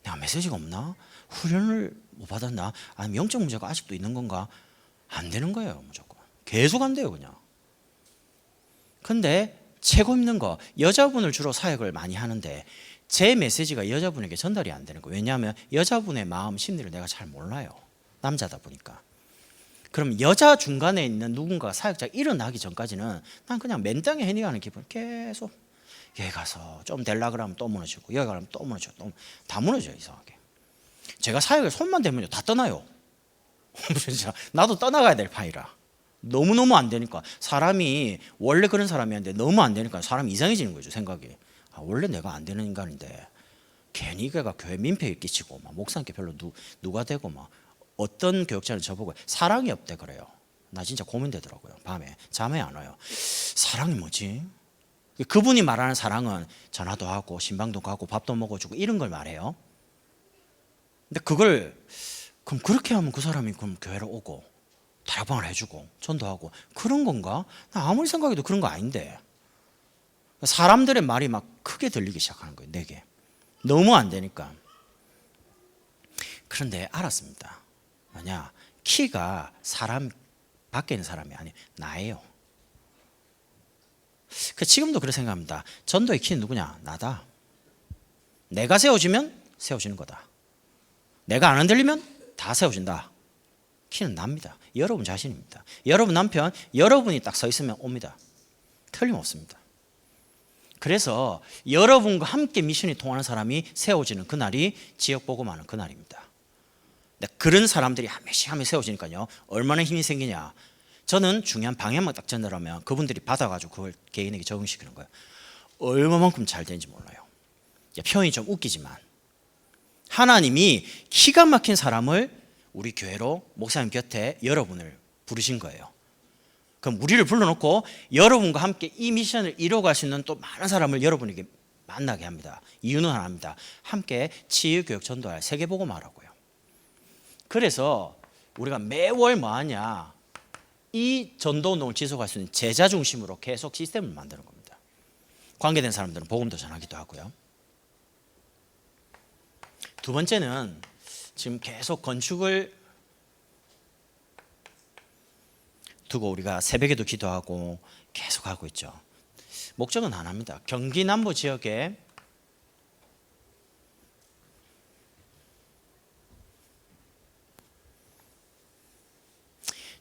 내가 메시지가 없나? 훈련을 못 받았나? 아니면 영적 문제가 아직도 있는 건가? 안 되는 거예요, 무조건. 계속 안 돼요, 그냥. 근데 최고 힘든 거, 여자분을 주로 사역을 많이 하는데 제 메시지가 여자분에게 전달이 안 되는 거예요. 왜냐하면 여자분의 마음 심리를 내가 잘 몰라요, 남자다 보니까. 그럼 여자 중간에 있는 누군가 사역자가 일어나기 전까지는 난 그냥 맨땅에 헤딩하는 기분. 계속 여기 가서 좀 될라 그러면 또 무너지고, 여기 가면 또 무너지고, 또 다 무너져요, 이상하게. 제가 사역에 손만 대면요 다 떠나요. 진짜 나도 떠나가야 될 판이라. 너무너무 안 되니까, 사람이 원래 그런 사람이었는데 너무 안 되니까 사람이 이상해지는 거죠, 생각이. 원래 내가 안 되는 인간인데 괜히 걔가 교회 민폐에 끼치고 막 목사님께 별로 누가 되고, 막 어떤 교육자는 저보고 사랑이 없대 그래요. 나 진짜 고민되더라고요. 밤에 잠이 안 와요. 사랑이 뭐지? 그분이 말하는 사랑은 전화도 하고 신방도 가고 밥도 먹어주고 이런 걸 말해요. 근데 그걸 그럼 그렇게 하면 그 사람이 그럼 교회로 오고 다락방을 해주고 전도하고 그런 건가? 나 아무리 생각해도 그런 거 아닌데. 사람들의 말이 막 크게 들리기 시작하는 거예요, 내게. 너무 안 되니까. 그런데 알았습니다. 뭐냐, 키가 사람 밖에 있는 사람이 아니에요, 나예요. 지금도 그렇게 생각합니다. 전도의 키는 누구냐? 나다. 내가 세워지면 세워지는 거다. 내가 안 흔들리면 다 세워진다. 키는 납니다. 여러분 자신입니다. 여러분 남편, 여러분이 딱 서 있으면 옵니다. 틀림없습니다. 그래서 여러분과 함께 미션이 통하는 사람이 세워지는 그날이 지역복음하는 그날입니다. 그런 사람들이 한 명씩 한 명 세워지니까요, 얼마나 힘이 생기냐. 저는 중요한 방향만 딱 전달하면 그분들이 받아가지고 그걸 개인에게 적응시키는 거예요. 얼마만큼 잘 되는지 몰라요. 표현이 좀 웃기지만 하나님이 기가 막힌 사람을 우리 교회로 목사님 곁에 여러분을 부르신 거예요. 그럼 우리를 불러놓고 여러분과 함께 이 미션을 이뤄갈 수 있는 또 많은 사람을 여러분에게 만나게 합니다. 이유는 하나입니다. 함께 치유교육 전도할 세계복음화라고요. 그래서 우리가 매월 뭐하냐, 이 전도운동을 지속할 수 있는 제자 중심으로 계속 시스템을 만드는 겁니다. 관계된 사람들은 복음도 전하기도 하고요. 두 번째는 지금 계속 건축을 두고 우리가 새벽에도 기도하고 계속 하고 있죠. 목적은 하나입니다. 경기 남부 지역에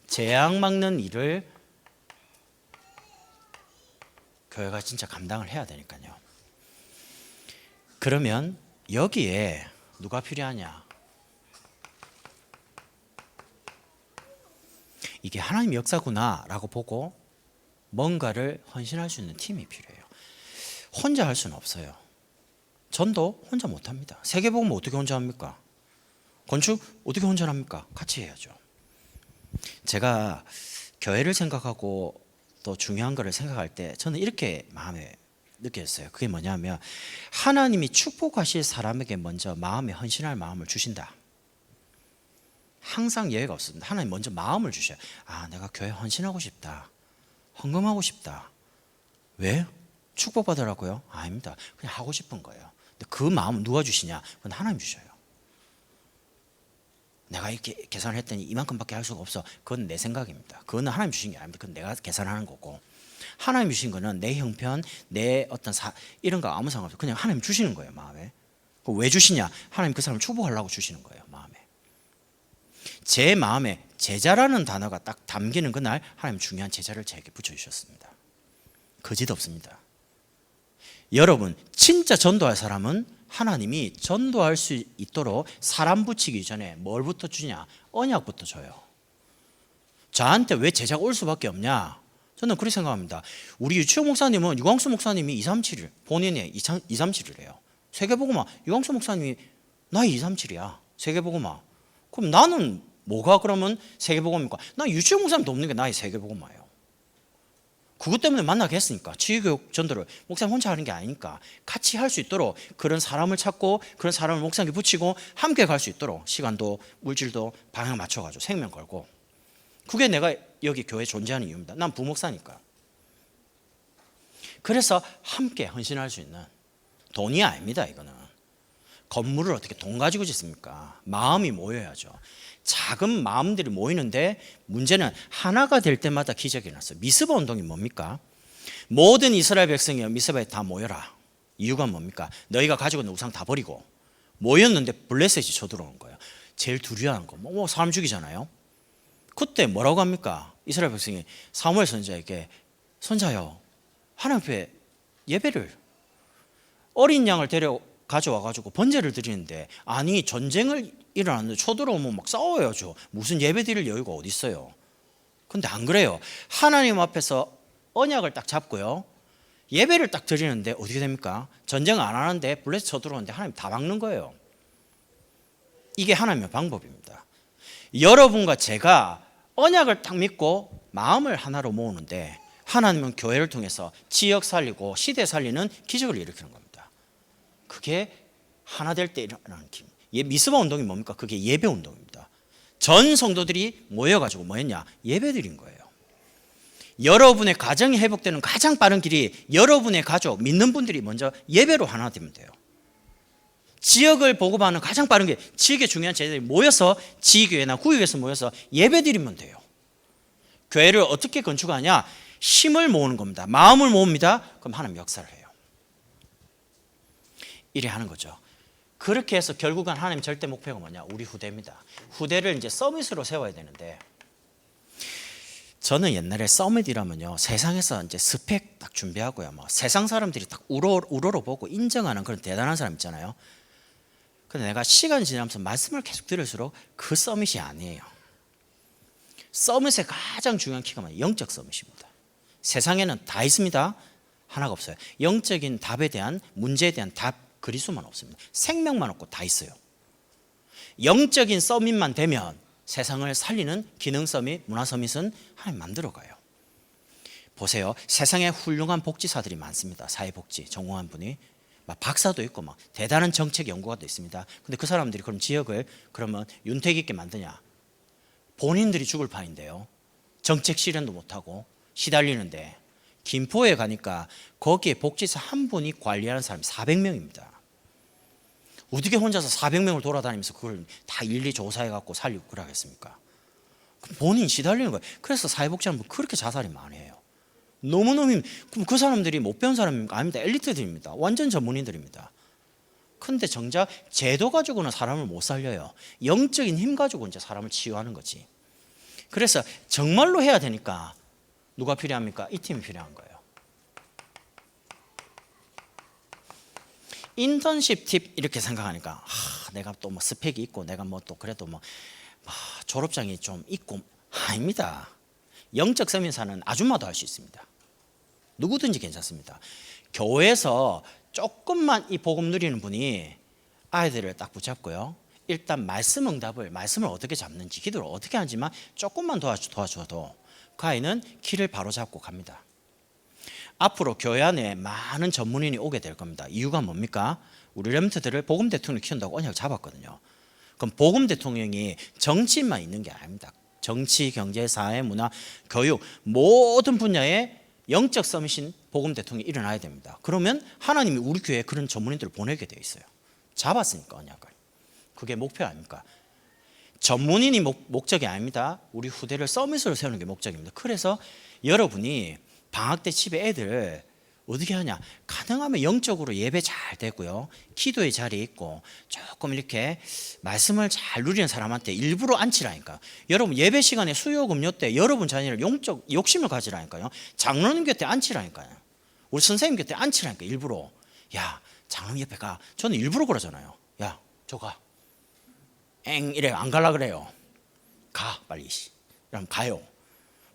재앙 막는 일을 교회가 진짜 감당을 해야 되니까요. 그러면 여기에 누가 필요하냐? 이게 하나님 역사구나 라고 보고 뭔가를 헌신할 수 있는 팀이 필요해요. 혼자 할 수는 없어요. 전도 혼자 못합니다. 세계복음 어떻게 혼자 합니까? 건축 어떻게 혼자 합니까? 같이 해야죠. 제가 교회를 생각하고 또 중요한 거를 생각할 때 저는 이렇게 마음에 느꼈어요. 그게 뭐냐면 하나님이 축복하실 사람에게 먼저 마음에 헌신할 마음을 주신다. 항상 예외가 없습니다. 하나님 먼저 마음을 주셔요. 내가 교회 헌신하고 싶다, 헌금하고 싶다. 왜? 축복받으라고요? 아닙니다. 그냥 하고 싶은 거예요. 근데 그 마음은 누가 주시냐? 그건 하나님 주셔요. 내가 이렇게 계산을 했더니 이만큼밖에 할 수가 없어. 그건 내 생각입니다. 그건 하나님 주신 게 아닙니다. 그건 내가 계산하는 거고, 하나님 주신 거는 내 형편, 내 어떤 이런 거 아무 상관없어요. 그냥 하나님 주시는 거예요, 마음에. 왜 주시냐? 하나님 그 사람을 축복하려고 주시는 거예요, 마음에. 제 마음에 제자라는 단어가 딱 담기는 그날 하나님 중요한 제자를 제게 붙여주셨습니다. 거짓 없습니다. 여러분 진짜 전도할 사람은 하나님이 전도할 수 있도록 사람 붙이기 전에 뭘부터 주냐? 언약부터 줘요. 저한테 왜 제자가 올 수밖에 없냐? 저는 그렇게 생각합니다. 우리 유치호 목사님은 유광수 목사님이 237일 본인이 237이래요. 세계복음화 유광수 목사님이 나이 237이야. 세계복음화. 그럼 나는 뭐가 그러면 세계복음입니까? 나 유치호 목사님도 없는 게 나의 세계복음화예요. 그것 때문에 만나게 했으니까. 치유교육 전도를 목사님 혼자 하는 게 아니니까 같이 할 수 있도록 그런 사람을 찾고 그런 사람을 목사님께 붙이고 함께 갈 수 있도록 시간도 물질도 방향 맞춰가지고 생명 걸고, 그게 내가 여기 교회에 존재하는 이유입니다. 난 부목사니까. 그래서 함께 헌신할 수 있는 돈이 아닙니다. 이거는 건물을 어떻게 돈 가지고 짓습니까? 마음이 모여야죠. 작은 마음들이 모이는데 문제는 하나가 될 때마다 기적이 일어났어요. 미스바 운동이 뭡니까? 모든 이스라엘 백성이 미스바에 다 모여라. 이유가 뭡니까? 너희가 가지고 있는 우상 다 버리고 모였는데 블레셋이 쳐들어온 거예요. 제일 두려워하는 거, 사람 죽이잖아요. 그때 뭐라고 합니까? 이스라엘 백성이 사무엘 선지자에게 선자요, 하나님 앞에 예배를 어린 양을 가져와 가지고 번제를 드리는데, 아니 전쟁을 일어났는데 쳐들어오면 막 싸워야죠. 무슨 예배 드릴 여유가 어디 있어요? 근데 안 그래요. 하나님 앞에서 언약을 딱 잡고요, 예배를 딱 드리는데 어떻게 됩니까? 전쟁 안 하는데 블레셋 쳐들어오는데 하나님 다 막는 거예요. 이게 하나님의 방법입니다. 여러분과 제가 언약을 딱 믿고 마음을 하나로 모으는데 하나님은 교회를 통해서 지역 살리고 시대 살리는 기적을 일으키는 겁니다. 그게 하나 될 때 일어나는 미스바 운동이 뭡니까? 그게 예배 운동입니다. 전 성도들이 모여가지고 뭐했냐? 예배 드린 거예요. 여러분의 가정이 회복되는 가장 빠른 길이 여러분의 가족, 믿는 분들이 먼저 예배로 하나 되면 돼요. 지역을 보고받는 가장 빠른 게 지역의 중요한 제자들이 모여서 지교회나 구역에서 모여서 예배 드리면 돼요. 교회를 어떻게 건축하냐? 힘을 모으는 겁니다. 마음을 모읍니다. 그럼 하나님 역사를 해요. 이래 하는 거죠. 그렇게 해서 결국은 하나님 절대 목표가 뭐냐? 우리 후대입니다. 후대를 이제 서밋으로 세워야 되는데, 저는 옛날에 서밋이라면요, 세상에서 이제 스펙 딱 준비하고요, 세상 사람들이 딱 우러러 보고 인정하는 그런 대단한 사람 있잖아요. 근데 내가 시간이 지나면서 말씀을 계속 들을수록 그 서밋이 아니에요. 서밋의 가장 중요한 키가 뭐냐? 영적 서밋입니다. 세상에는 다 있습니다. 하나가 없어요. 영적인 답에 대한, 문제에 대한 답 그리스도만 없습니다. 생명만 없고 다 있어요. 영적인 서밋만 되면 세상을 살리는 기능 서밋, 문화 서밋은 하나님 만들어가요. 보세요. 세상에 훌륭한 복지사들이 많습니다. 사회복지 전공한 분이 박사도 있고 대단한 정책 연구가도 있습니다. 근데 그 사람들이 그럼 지역을 그러면 윤택 있게 만드냐? 본인들이 죽을 판인데요. 정책 실현도 못하고 시달리는데, 김포에 가니까 거기에 복지사 한 분이 관리하는 사람이 400명입니다. 어떻게 혼자서 400명을 돌아다니면서 그걸 다 일일이 조사해갖고 살리고 그러겠습니까? 본인 시달리는 거예요. 그래서 사회복지하는 분 그렇게 자살이 많이 해요. 너무너무. 그럼 그 사람들이 못 배운 사람입니까? 아닙니다. 엘리트들입니다. 완전 전문인들입니다. 근데 정작 제도 가지고는 사람을 못 살려요. 영적인 힘 가지고 이제 사람을 치유하는 거지. 그래서 정말로 해야 되니까 누가 필요합니까? 이 팀이 필요한 거예요. 인턴십 팁 이렇게 생각하니까 내가 또 스펙이 있고 내가 또 그래도 졸업장이 좀 있고, 아닙니다. 영적 서밋사는 아줌마도 할 수 있습니다. 누구든지 괜찮습니다. 교회에서 조금만 이 복음 누리는 분이 아이들을 딱 붙잡고요, 일단 말씀을 어떻게 잡는지, 기도를 어떻게 하는지만 조금만 도와줘도 그 아이는 길을 바로 잡고 갑니다. 앞으로 교회 안에 많은 전문인이 오게 될 겁니다. 이유가 뭡니까? 우리 렘트들을 복음 대통령을 키운다고 언약을 잡았거든요. 그럼 복음 대통령이 정치인만 있는 게 아닙니다. 정치, 경제, 사회, 문화, 교육 모든 분야에 영적 서밋인 복음 대통령이 일어나야 됩니다. 그러면 하나님이 우리 교회에 그런 전문인들을 보내게 돼 있어요. 잡았으니까 언약을. 그게 목표 아닙니까? 전문인이 목적이 아닙니다. 우리 후대를 서밋으로 세우는 게 목적입니다. 그래서 여러분이 방학 때 집에 애들 어떻게 하냐? 가능하면 영적으로 예배 잘 되고요, 기도의 자리에 있고 조금 이렇게 말씀을 잘 누리는 사람한테 일부러 앉히라니까. 여러분 예배 시간에 수요금요 때 여러분 자녀를 영적 욕심을 가지라니까요. 장로님 곁에 앉히라니까요. 우리 선생님 곁에 앉히라니까. 일부러. 야, 장로님 옆에 가. 저는 일부러 그러잖아요. 야, 저 가. 이래 안 갈라 그래요. 가 빨리. 그럼 가요.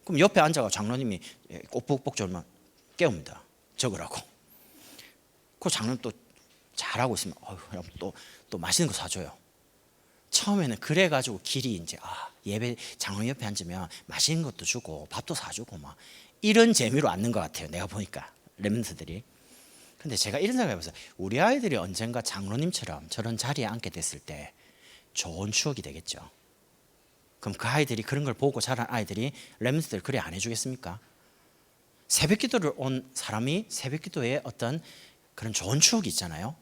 그럼 옆에 앉아가 장로님이 꼭복복 졸면 깨웁니다. 적으라고. 그 장로님 또 잘하고 있으면 또 맛있는 거 사줘요. 처음에는 그래가지고 길이 이제 예배 장로님 옆에 앉으면 맛있는 것도 주고 밥도 사주고 이런 재미로 앉는 것 같아요. 내가 보니까 렘넌트들이. 근데 제가 이런 생각을 해봤어요. 우리 아이들이 언젠가 장로님처럼 저런 자리에 앉게 됐을 때 좋은 추억이 되겠죠. 그럼 그 아이들이 그런 걸 보고 자란 아이들이 렘넌트들 그래 안 해주겠습니까? 새벽 기도를 온 사람이 새벽 기도에 어떤 그런 좋은 추억이 있잖아요.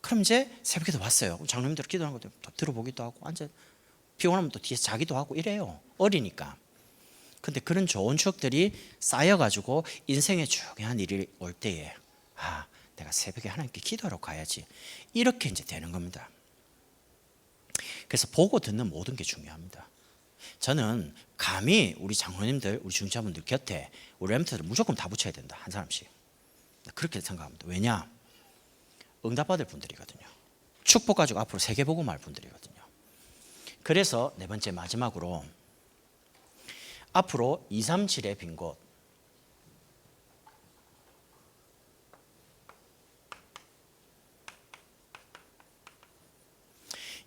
그럼 이제 새벽에도 왔어요. 장로님들 기도하는 것도 들어보기도 하고 앉아 피곤하면 또 뒤에서 자기도 하고 이래요. 어리니까. 근데 그런 좋은 추억들이 쌓여가지고 인생의 중요한 일이 올 때에 내가 새벽에 하나님께 기도하러 가야지. 이렇게 이제 되는 겁니다. 그래서 보고 듣는 모든 게 중요합니다. 저는 감히 우리 장로님들, 우리 중직자분들 곁에 우리 렘트를 무조건 다 붙여야 된다. 한 사람씩. 그렇게 생각합니다. 왜냐? 응답받을 분들이거든요. 축복 가지고 앞으로 세계복음할 분들이거든요. 그래서 네 번째 마지막으로 앞으로 237의 빈 곳,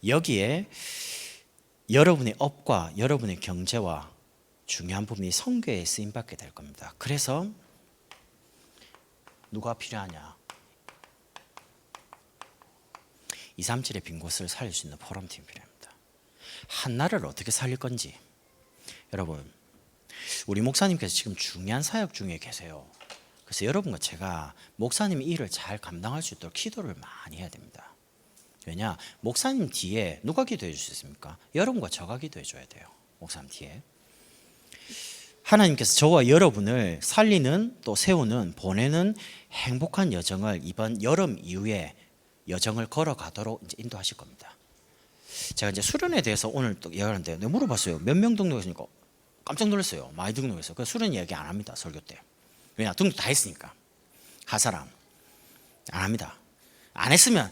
여기에 여러분의 업과 여러분의 경제와 중요한 부분이 선교에 쓰임받게 될 겁니다. 그래서 누가 필요하냐? 237의 빈 곳을 살릴 수 있는 포럼팀이 필요합니다. 한나라를 어떻게 살릴 건지. 여러분, 우리 목사님께서 지금 중요한 사역 중에 계세요. 그래서 여러분과 제가 목사님의 일을 잘 감당할 수 있도록 기도를 많이 해야 됩니다. 왜냐? 목사님 뒤에 누가 기도해 줄 수 있습니까? 여러분과 저가 기도해 줘야 돼요. 목사님 뒤에. 하나님께서 저와 여러분을 살리는, 또 세우는, 보내는 행복한 여정을 이번 여름 이후에 여정을 걸어가도록 이제 인도하실 겁니다. 제가 이제 수련에 대해서 오늘 또 이야기하는데 내가 물어봤어요. 몇 명 등록했으니까 깜짝 놀랐어요. 많이 등록했어요. 그래서 수련 이야기 안 합니다. 설교 때. 왜냐? 등록 다 했으니까. 하사람 안 합니다. 안 했으면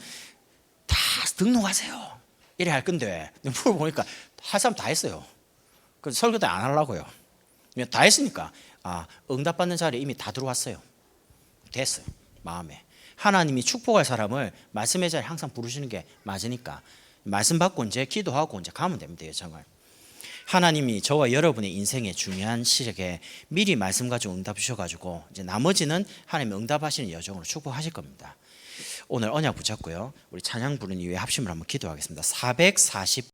다 등록하세요. 이래 할 건데 물어보니까 할 사람 다 했어요. 그래서 설교 때 안 하려고요. 다 했으니까 응답받는 자리에 이미 다 들어왔어요. 됐어요. 마음에. 하나님이 축복할 사람을 말씀의 자리에 항상 부르시는 게 맞으니까 말씀 받고 이제 기도하고 이제 가면 됩니다. 여정을. 하나님이 저와 여러분의 인생의 중요한 시력에 미리 말씀 가지고 응답 주셔가지고 이제 나머지는 하나님이 응답하시는 여정으로 축복하실 겁니다. 오늘 언약 붙잡고요. 우리 찬양 부른 이후에 합심을 한번 기도하겠습니다. 440